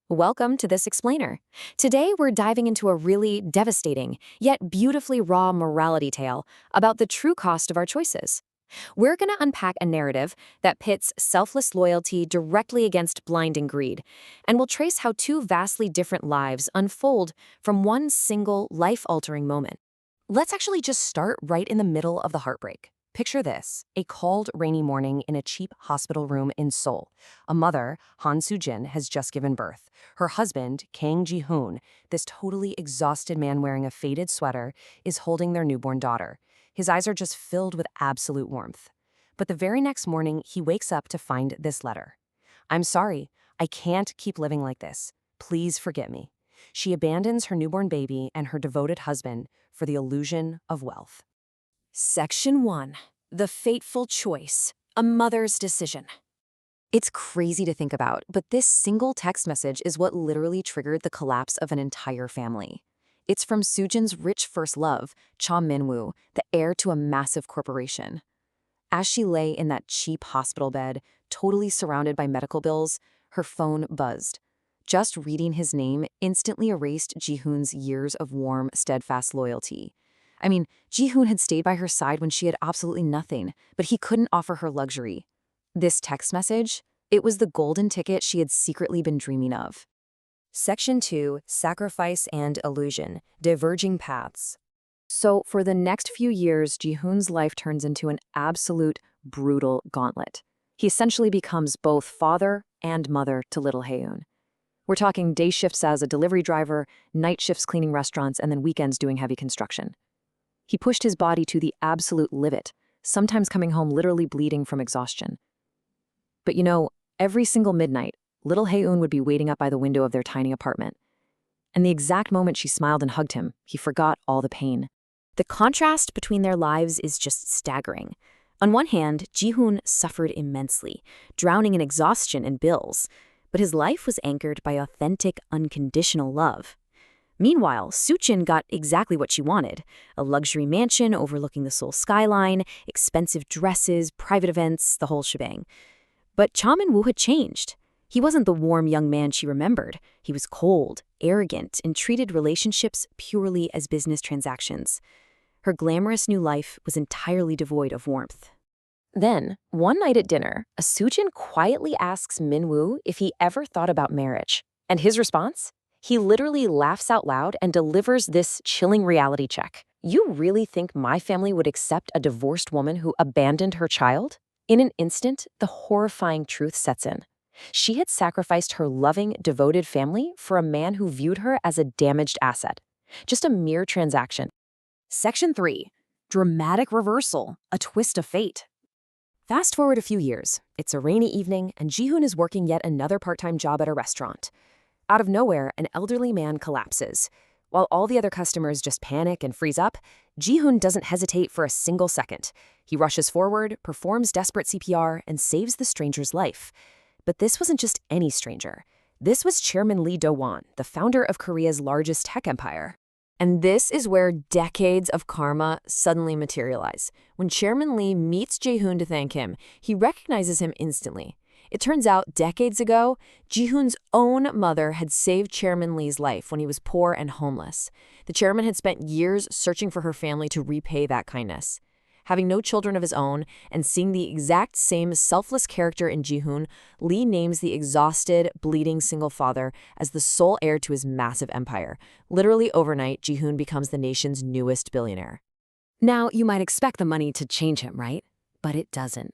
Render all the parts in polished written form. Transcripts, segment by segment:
Welcome to this explainer. Today we're diving into a really devastating, yet beautifully raw morality tale about the true cost of our choices. We're going to unpack a narrative that pits selfless loyalty directly against blinding greed, and we'll trace how two vastly different lives unfold from one single life-altering moment. Let's actually just start right in the middle of the heartbreak. Picture this, a cold, rainy morning in a cheap hospital room in Seoul. A mother, Han Soo-jin, has just given birth. Her husband, Kang Ji-hoon, this totally exhausted man wearing a faded sweater, is holding their newborn daughter. His eyes are just filled with absolute warmth. But the very next morning, he wakes up to find this letter. "I'm sorry, I can't keep living like this. Please forget me." She abandons her newborn baby and her devoted husband for the illusion of wealth. Section 1. The Fateful Choice. A Mother's Decision. It's crazy to think about, but this single text message is what literally triggered the collapse of an entire family. It's from Soo-jin's rich first love, Cha Min-woo, the heir to a massive corporation. As she lay in that cheap hospital bed, totally surrounded by medical bills, her phone buzzed. Just reading his name instantly erased Ji-hoon's years of warm, steadfast loyalty. I mean, Ji-hoon had stayed by her side when she had absolutely nothing, but he couldn't offer her luxury. This text message, it was the golden ticket she had secretly been dreaming of. Section 2, Sacrifice and Illusion, Diverging Paths. So for the next few years, Ji-hoon's life turns into an absolute brutal gauntlet. He essentially becomes both father and mother to little Hae-eun. We're talking day shifts as a delivery driver, night shifts cleaning restaurants, and then weekends doing heavy construction. He pushed his body to the absolute limit, sometimes coming home literally bleeding from exhaustion. But you know, every single midnight, little Hae-eun would be waiting up by the window of their tiny apartment. And the exact moment she smiled and hugged him, he forgot all the pain. The contrast between their lives is just staggering. On one hand, Ji-hoon suffered immensely, drowning in exhaustion and bills, but his life was anchored by authentic, unconditional love. Meanwhile, Soo-jin got exactly what she wanted, a luxury mansion overlooking the Seoul skyline, expensive dresses, private events, the whole shebang. But Cha Min-woo had changed. He wasn't the warm young man she remembered. He was cold, arrogant, and treated relationships purely as business transactions. Her glamorous new life was entirely devoid of warmth. Then, one night at dinner, Soo-jin quietly asks Min-woo if he ever thought about marriage. And his response? He literally laughs out loud and delivers this chilling reality check. "You really think my family would accept a divorced woman who abandoned her child?" In an instant, the horrifying truth sets in. She had sacrificed her loving, devoted family for a man who viewed her as a damaged asset. Just a mere transaction. Section 3. Dramatic Reversal, a Twist of Fate. Fast forward a few years. It's a rainy evening, and Ji-hoon is working yet another part-time job at a restaurant. Out of nowhere, an elderly man collapses. While all the other customers just panic and freeze up, Ji-hoon doesn't hesitate for a single second. He rushes forward, performs desperate CPR, and saves the stranger's life. But this wasn't just any stranger. This was Chairman Lee Do-won, the founder of Korea's largest tech empire. And this is where decades of karma suddenly materialize. When Chairman Lee meets Ji-hoon to thank him, he recognizes him instantly. It turns out, decades ago, Ji-hoon's own mother had saved Chairman Lee's life when he was poor and homeless. The chairman had spent years searching for her family to repay that kindness. Having no children of his own and seeing the exact same selfless character in Ji-hoon, Lee names the exhausted, bleeding single father as the sole heir to his massive empire. Literally overnight, Ji-hoon becomes the nation's newest billionaire. Now, you might expect the money to change him, right? But it doesn't.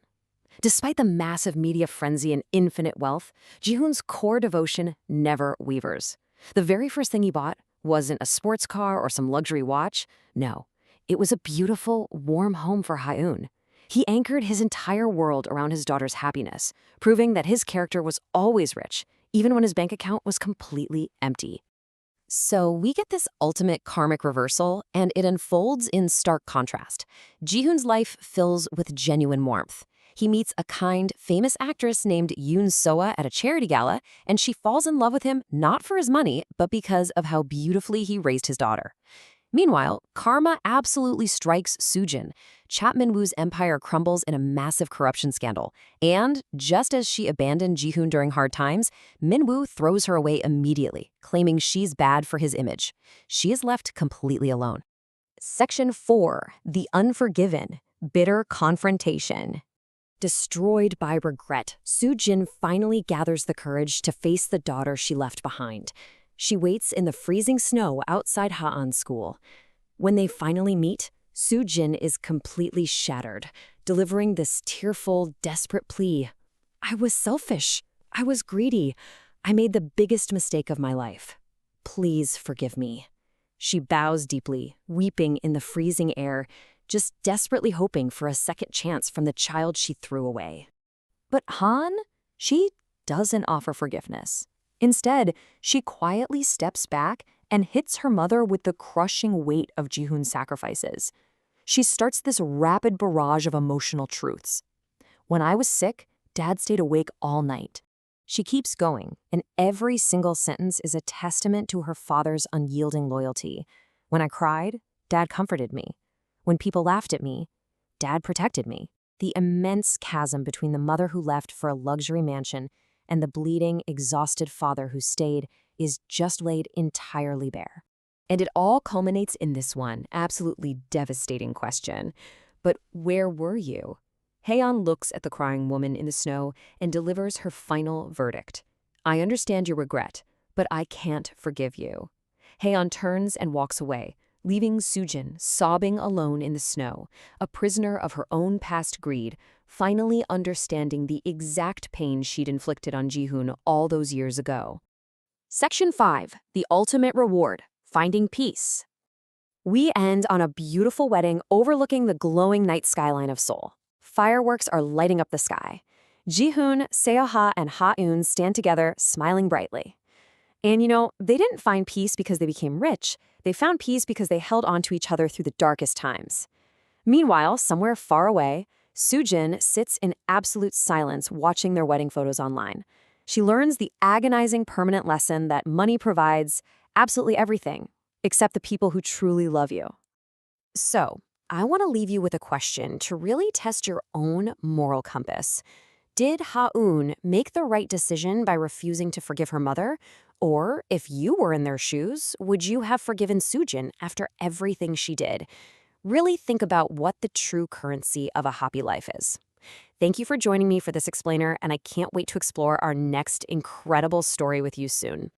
Despite the massive media frenzy and infinite wealth, Ji-hoon's core devotion never wavers. The very first thing he bought wasn't a sports car or some luxury watch. No, it was a beautiful, warm home for Hae-eun. He anchored his entire world around his daughter's happiness, proving that his character was always rich, even when his bank account was completely empty. So we get this ultimate karmic reversal, and it unfolds in stark contrast. Ji-hoon's life fills with genuine warmth. He meets a kind, famous actress named Yoon Soa at a charity gala, and she falls in love with him not for his money, but because of how beautifully he raised his daughter. Meanwhile, karma absolutely strikes Soojin. Chap Min-woo's empire crumbles in a massive corruption scandal. And just as she abandoned Ji-hoon during hard times, Min-woo throws her away immediately, claiming she's bad for his image. She is left completely alone. Section 4. The Unforgiven. Bitter Confrontation. Destroyed by regret, Soojin finally gathers the courage to face the daughter she left behind. She waits in the freezing snow outside Ha'an's school. When they finally meet, Soojin is completely shattered, delivering this tearful, desperate plea. "I was selfish. I was greedy. I made the biggest mistake of my life. Please forgive me." She bows deeply, weeping in the freezing air, just desperately hoping for a second chance from the child she threw away. But Han, she doesn't offer forgiveness. Instead, she quietly steps back and hits her mother with the crushing weight of Ji-hoon's sacrifices. She starts this rapid barrage of emotional truths. "When I was sick, Dad stayed awake all night." She keeps going, and every single sentence is a testament to her father's unyielding loyalty. "When I cried, Dad comforted me. When people laughed at me, Dad protected me." The immense chasm between the mother who left for a luxury mansion and the bleeding, exhausted father who stayed is just laid entirely bare. And it all culminates in this one absolutely devastating question. But where were you? Haeon looks at the crying woman in the snow and delivers her final verdict. "I understand your regret, but I can't forgive you." Haeon turns and walks away, leaving Soojin sobbing alone in the snow, a prisoner of her own past greed, finally understanding the exact pain she'd inflicted on Ji-hoon all those years ago. Section 5. The Ultimate Reward. Finding Peace. We end on a beautiful wedding overlooking the glowing night skyline of Seoul. Fireworks are lighting up the sky. Ji-hoon, Seo-ha, and Ha-eun stand together, smiling brightly. And they didn't find peace because they became rich. They found peace because they held on to each other through the darkest times. Meanwhile, somewhere far away, Soojin sits in absolute silence watching their wedding photos online. She learns the agonizing permanent lesson that money provides absolutely everything, except the people who truly love you. So, I want to leave you with a question to really test your own moral compass. Did Ha-eun make the right decision by refusing to forgive her mother? Or, if you were in their shoes, would you have forgiven Soojin after everything she did? Really think about what the true currency of a happy life is. Thank you for joining me for this explainer, and I can't wait to explore our next incredible story with you soon.